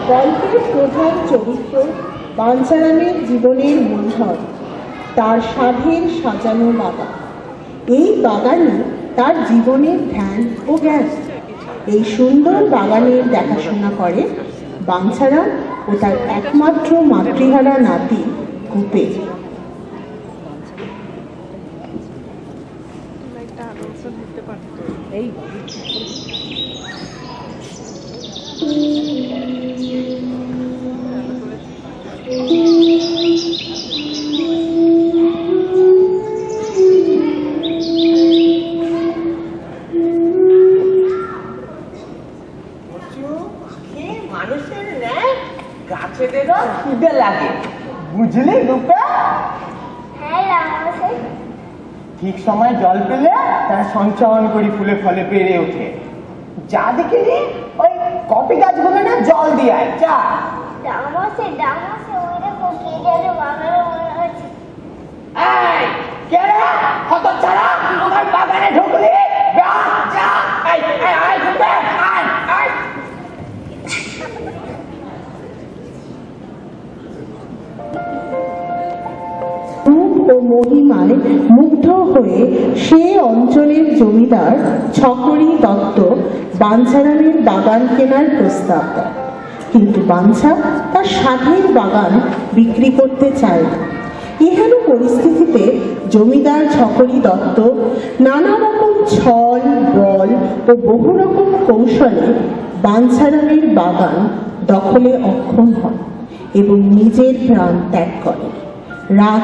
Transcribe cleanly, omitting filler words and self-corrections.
গল্পের প্রধান চরিত্র বাঞ্ছারামের জীবনের মূলধন তার সাধের সাজানো বাগান। এই বাগানই তার জীবনের ধ্যান ও জ্ঞান। এই সুন্দর বাগানের দেখাশোনা করে বাঞ্ছারাম ও তার একমাত্র মাতৃহারা নাতি কুপে। মানুষের ন্যায় গাছেদেরও খিদে লাগে, বুঝলি রূপা? ঠিক সময় জল পেলে তারা সঞ্চয়ন করে ফুলে ফলে বেড়ে ওঠে। যা দেখিনি ওই কফি গাছগুলো না জল দিয়ে আয়, যা। আমার বাগানে ঢুকলি? রূপ ও মহিমায় মুগ্ধ হয়ে সে অঞ্চলের জমিদার ছকরি দত্ত বাঞ্ছারামের বাগান কেনার প্রস্তাব দেয়, কিন্তু বাঞ্ছা তার সাধের বাগান বিক্রি করতে চায় না। এহেন পরিস্থিতিতে জমিদার ছকরি দত্ত নানা রকম ছল বল ও বহু রকম কৌশলে বাঞ্ছারামের বাগান দখলে অক্ষম হন এবং নিজের প্রাণ ত্যাগ করেন। রাগ